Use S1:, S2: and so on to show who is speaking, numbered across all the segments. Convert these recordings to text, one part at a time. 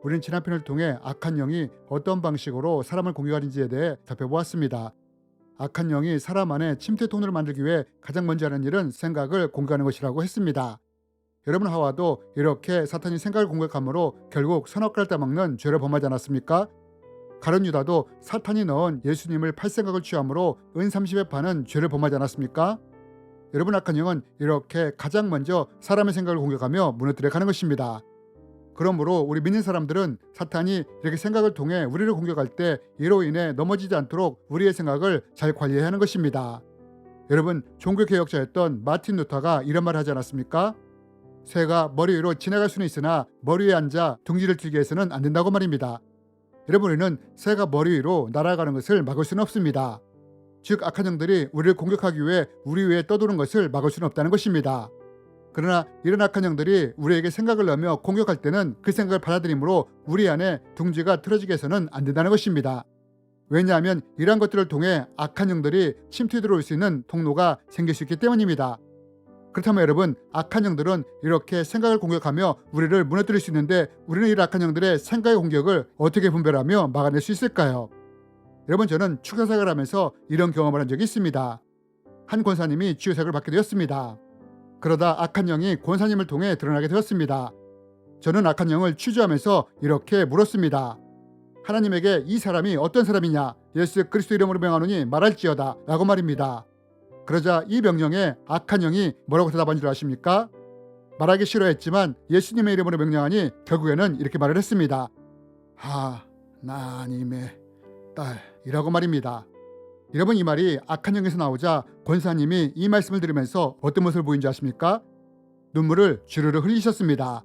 S1: 우린 지난 편을 통해 악한 영이 어떤 방식으로 사람을 공격하는지에 대해 살펴보았습니다. 악한 영이 사람 안에 침투의 통로를 만들기 위해 가장 먼저 하는 일은 생각을 공격하는 것이라고 했습니다. 여러분, 하와도 이렇게 사탄이 생각을 공격함으로 결국 선악과를 따먹는 죄를 범하지 않았습니까? 가룟 유다도 사탄이 넣은 예수님을 팔 생각을 취함으로 은 30에 파는 죄를 범하지 않았습니까? 여러분, 악한 영은 이렇게 가장 먼저 사람의 생각을 공격하며 무너뜨려 가는 것입니다. 그러므로 우리 믿는 사람들은 사탄이 이렇게 생각을 통해 우리를 공격할 때 이로 인해 넘어지지 않도록 우리의 생각을 잘 관리해야 하는 것입니다. 여러분, 종교개혁자였던 마틴 루터가 이런 말을 하지 않았습니까? 새가 머리 위로 지나갈 수는 있으나 머리 위에 앉아 둥지를 튀게 해서는 안 된다고 말입니다. 여러분, 우리는 새가 머리 위로 날아가는 것을 막을 수는 없습니다. 즉, 악한 영들이 우리를 공격하기 위해 우리 위에 떠도는 것을 막을 수는 없다는 것입니다. 그러나 이런 악한 영들이 우리에게 생각을 넣으며 공격할 때는 그 생각을 받아들이므로 우리 안에 둥지가 틀어지게 해서는 안 된다는 것입니다. 왜냐하면 이러한 것들을 통해 악한 영들이 침투해 들어올 수 있는 통로가 생길 수 있기 때문입니다. 그렇다면 여러분, 악한 영들은 이렇게 생각을 공격하며 우리를 무너뜨릴 수 있는데 우리는 이 악한 영들의 생각의 공격을 어떻게 분별하며 막아낼 수 있을까요? 여러분, 저는 추교사를 하면서 이런 경험을 한 적이 있습니다. 한 권사님이 주유사역을 받게 되었습니다. 그러다 악한 영이 권사님을 통해 드러나게 되었습니다. 저는 악한 영을 취조하면서 이렇게 물었습니다. 하나님에게 이 사람이 어떤 사람이냐? 예수 그리스도 이름으로 명하노니 말할지어다 라고 말입니다. 그러자 이 명령에 악한 영이 뭐라고 대답한 줄 아십니까? 말하기 싫어했지만 예수님의 이름으로 명령하니 결국에는 이렇게 말을 했습니다. 하나님의 딸이라고 말입니다. 여러분, 이 말이 악한 영에서 나오자 권사님이 이 말씀을 들으면서 어떤 모습을 보인지 아십니까? 눈물을 주르르 흘리셨습니다.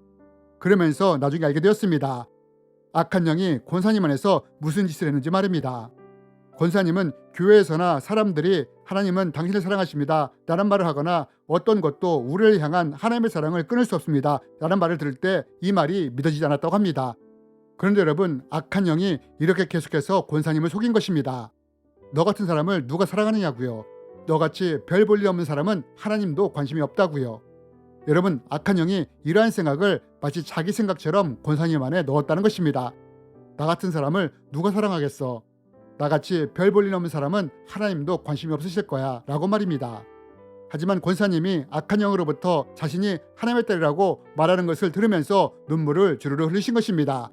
S1: 그러면서 나중에 알게 되었습니다. 악한 영이 권사님 안에서 무슨 짓을 했는지 말입니다. 권사님은 교회에서나 사람들이 하나님은 당신을 사랑하십니다 라는 말을 하거나 어떤 것도 우리를 향한 하나님의 사랑을 끊을 수 없습니다 라는 말을 들을 때 이 말이 믿어지지 않았다고 합니다. 그런데 여러분, 악한 영이 이렇게 계속해서 권사님을 속인 것입니다. 너 같은 사람을 누가 사랑하느냐고요. 너같이 별 볼 일 없는 사람은 하나님도 관심이 없다고요. 여러분, 악한 영이 이러한 생각을 마치 자기 생각처럼 권사님 안에 넣었다는 것입니다. 나 같은 사람을 누가 사랑하겠어? 나같이 별 볼 일 없는 사람은 하나님도 관심이 없으실 거야 라고 말입니다. 하지만 권사님이 악한 영으로부터 자신이 하나님의 딸이라고 말하는 것을 들으면서 눈물을 주르르 흘리신 것입니다.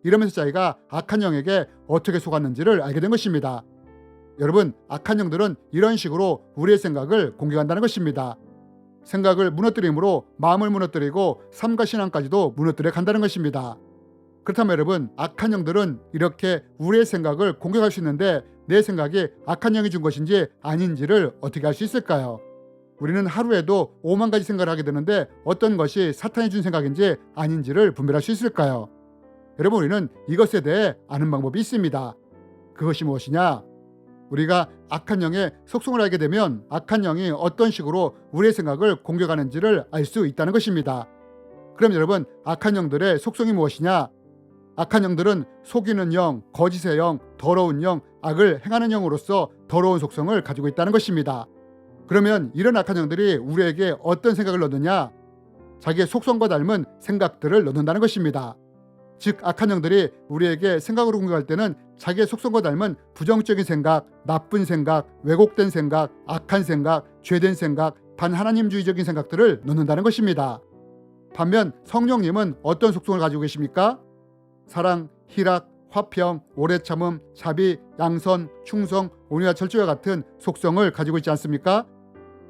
S1: 이러면서 자기가 악한 영에게 어떻게 속았는지를 알게 된 것입니다. 여러분, 악한 영들은 이런 식으로 우리의 생각을 공격한다는 것입니다. 생각을 무너뜨림으로 마음을 무너뜨리고 삶과 신앙까지도 무너뜨려 간다는 것입니다. 그렇다면 여러분, 악한 영들은 이렇게 우리의 생각을 공격할 수 있는데 내 생각이 악한 영이 준 것인지 아닌지를 어떻게 알 수 있을까요? 우리는 하루에도 5만 가지 생각을 하게 되는데 어떤 것이 사탄이 준 생각인지 아닌지를 분별할 수 있을까요? 여러분, 우리는 이것에 대해 아는 방법이 있습니다. 그것이 무엇이냐? 우리가 악한 영의 속성을 알게 되면 악한 영이 어떤 식으로 우리의 생각을 공격하는지를 알 수 있다는 것입니다. 그럼 여러분, 악한 영들의 속성이 무엇이냐? 악한 영들은 속이는 영, 거짓의 영, 더러운 영, 악을 행하는 영으로서 더러운 속성을 가지고 있다는 것입니다. 그러면 이런 악한 영들이 우리에게 어떤 생각을 넣느냐? 자기의 속성과 닮은 생각들을 넣는다는 것입니다. 즉, 악한 영들이 우리에게 생각으로 공격할 때는 자기의 속성과 닮은 부정적인 생각, 나쁜 생각, 왜곡된 생각, 악한 생각, 죄된 생각, 반하나님주의적인 생각들을 넣는다는 것입니다. 반면 성령님은 어떤 속성을 가지고 계십니까? 사랑, 희락, 화평, 오래 참음, 자비, 양선, 충성, 온유와 절제와 같은 속성을 가지고 있지 않습니까?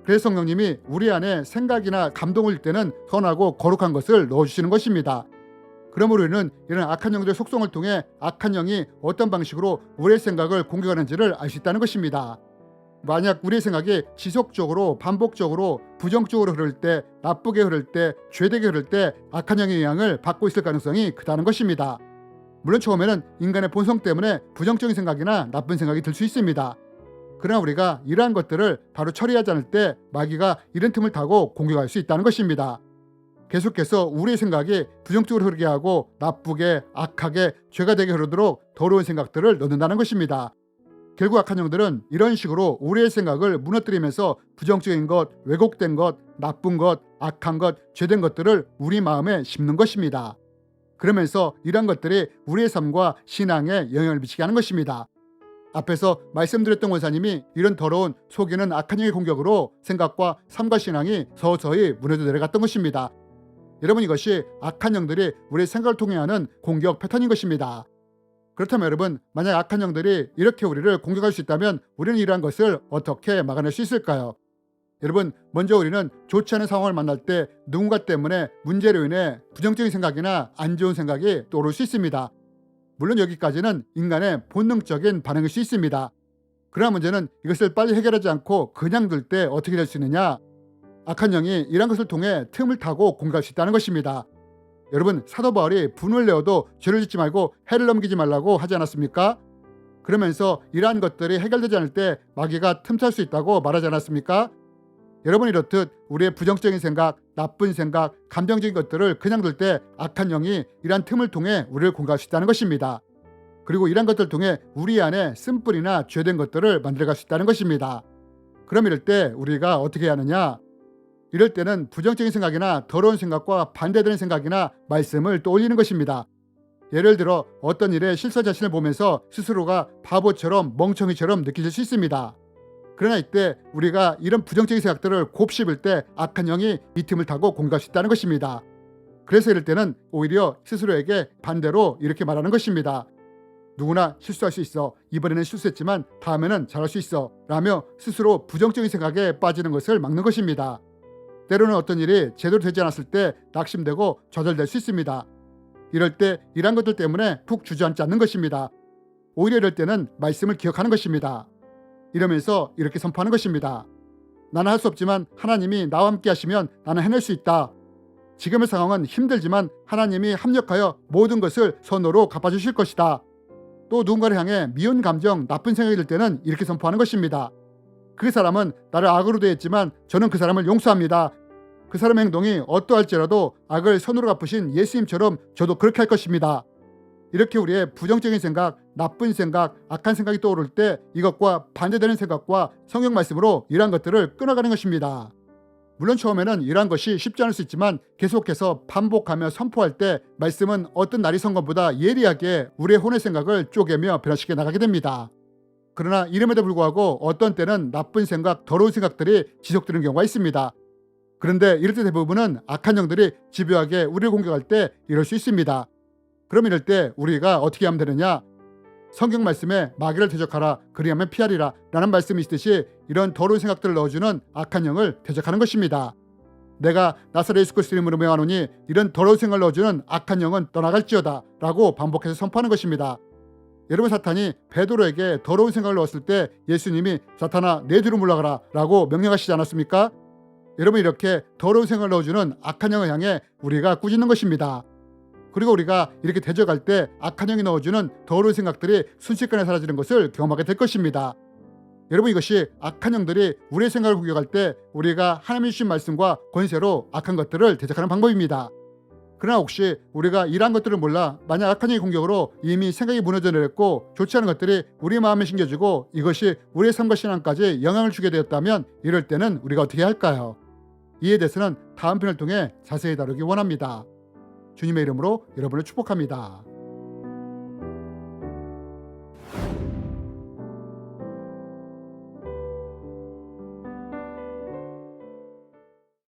S1: 그래서 성령님이 우리 안에 생각이나 감동을 줄 때는 선하고 거룩한 것을 넣어주시는 것입니다. 그러므로 우리는 이런 악한 영들의 속성을 통해 악한 영이 어떤 방식으로 우리의 생각을 공격하는지를 알 수 있다는 것입니다. 만약 우리의 생각이 지속적으로 반복적으로 부정적으로 흐를 때, 나쁘게 흐를 때, 죄되게 흐를 때 악한 영의 영향을 받고 있을 가능성이 크다는 것입니다. 물론 처음에는 인간의 본성 때문에 부정적인 생각이나 나쁜 생각이 들 수 있습니다. 그러나 우리가 이러한 것들을 바로 처리하지 않을 때 마귀가 이런 틈을 타고 공격할 수 있다는 것입니다. 계속해서 우리의 생각이 부정적으로 흐르게 하고 나쁘게, 악하게, 죄가 되게 흐르도록 더러운 생각들을 넣는다는 것입니다. 결국 악한 영들은 이런 식으로 우리의 생각을 무너뜨리면서 부정적인 것, 왜곡된 것, 나쁜 것, 악한 것, 죄된 것들을 우리 마음에 심는 것입니다. 그러면서 이런 것들이 우리의 삶과 신앙에 영향을 미치게 하는 것입니다. 앞에서 말씀드렸던 권사님이 이런 더러운 속이는 악한 영의 공격으로 생각과 삶과 신앙이 서서히 무너져 내려갔던 것입니다. 여러분, 이것이 악한 영들이 우리의 생각을 통해 하는 공격 패턴인 것입니다. 그렇다면 여러분, 만약 악한 영들이 이렇게 우리를 공격할 수 있다면 우리는 이러한 것을 어떻게 막아낼 수 있을까요? 여러분, 먼저 우리는 좋지 않은 상황을 만날 때 누군가 때문에 문제로 인해 부정적인 생각이나 안 좋은 생각이 떠오를 수 있습니다. 물론 여기까지는 인간의 본능적인 반응일 수 있습니다. 그러나 문제는 이것을 빨리 해결하지 않고 그냥 둘 때 어떻게 될 수 있느냐? 악한 영이 이런 것을 통해 틈을 타고 공격할 수 있다는 것입니다. 여러분, 사도 바울이 분을 내어도 죄를 짓지 말고 해를 넘기지 말라고 하지 않았습니까? 그러면서 이러한 것들이 해결되지 않을 때 마귀가 틈탈 수 있다고 말하지 않았습니까? 여러분, 이렇듯 우리의 부정적인 생각, 나쁜 생각, 감정적인 것들을 그냥 둘 때 악한 영이 이러한 틈을 통해 우리를 공격할 수 있다는 것입니다. 그리고 이러한 것들을 통해 우리 안에 쓴뿌리나 죄된 것들을 만들어갈 수 있다는 것입니다. 그럼 이럴 때 우리가 어떻게 해야 하느냐? 이럴 때는 부정적인 생각이나 더러운 생각과 반대되는 생각이나 말씀을 떠올리는 것입니다. 예를 들어 어떤 일에 실수 자신을 보면서 스스로가 바보처럼 멍청이처럼 느껴질 수 있습니다. 그러나 이때 우리가 이런 부정적인 생각들을 곱씹을 때 악한 영이 이 틈을 타고 공격할 수 있다는 것입니다. 그래서 이럴 때는 오히려 스스로에게 반대로 이렇게 말하는 것입니다. 누구나 실수할 수 있어. 이번에는 실수했지만 다음에는 잘할 수 있어. 라며 스스로 부정적인 생각에 빠지는 것을 막는 것입니다. 때로는 어떤 일이 제대로 되지 않았을 때 낙심되고 좌절될 수 있습니다. 이럴 때 이러한 것들 때문에 푹 주저앉지 않는 것입니다. 오히려 이럴 때는 말씀을 기억하는 것입니다. 이러면서 이렇게 선포하는 것입니다. 나는 할 수 없지만 하나님이 나와 함께 하시면 나는 해낼 수 있다. 지금의 상황은 힘들지만 하나님이 합력하여 모든 것을 선으로 갚아주실 것이다. 또 누군가를 향해 미운 감정, 나쁜 생각이 들 때는 이렇게 선포하는 것입니다. 그 사람은 나를 악으로 대했지만 저는 그 사람을 용서합니다. 그 사람의 행동이 어떠할지라도 악을 선으로 갚으신 예수님처럼 저도 그렇게 할 것입니다. 이렇게 우리의 부정적인 생각, 나쁜 생각, 악한 생각이 떠오를 때 이것과 반대되는 생각과 성경 말씀으로 이러한 것들을 끊어가는 것입니다. 물론 처음에는 이러한 것이 쉽지 않을 수 있지만 계속해서 반복하며 선포할 때 말씀은 어떤 날이 선 것보다 예리하게 우리의 혼의 생각을 쪼개며 변화시켜 나가게 됩니다. 그러나 이름에도 불구하고 어떤 때는 나쁜 생각, 더러운 생각들이 지속되는 경우가 있습니다. 그런데 이럴 때 대부분은 악한 영들이 집요하게 우리를 공격할 때 이럴 수 있습니다. 그럼 이럴 때 우리가 어떻게 하면 되느냐? 성경 말씀에 마귀를 대적하라, 그리하면 피하리라 라는 말씀이 있듯이 이런 더러운 생각들을 넣어주는 악한 영을 대적하는 것입니다. 내가 나사렛 예수 그리스도 이름으로 명하노니 이런 더러운 생각을 넣어주는 악한 영은 떠나갈지어다 라고 반복해서 선포하는 것입니다. 여러분, 사탄이 베드로에게 더러운 생각을 넣었을 때 예수님이 사탄아 내 뒤로 물러가라 라고 명령하시지 않았습니까? 여러분, 이렇게 더러운 생각을 넣어주는 악한 영을 향해 우리가 꾸짖는 것입니다. 그리고 우리가 이렇게 대적할 때 악한 영이 넣어주는 더러운 생각들이 순식간에 사라지는 것을 경험하게 될 것입니다. 여러분, 이것이 악한 영들이 우리의 생각을 공격할 때 우리가 하나님이 주신 말씀과 권세로 악한 것들을 대적하는 방법입니다. 그러나 혹시 우리가 이러한 것들을 몰라 만약 악한 영의 공격으로 이미 생각이 무너져 내렸고 좋지 않은 것들이 우리 마음에 심겨지고 이것이 우리의 삶과 신앙까지 영향을 주게 되었다면 이럴 때는 우리가 어떻게 할까요? 이에 대해서는 다음 편을 통해 자세히 다루기 원합니다. 주님의 이름으로 여러분을 축복합니다.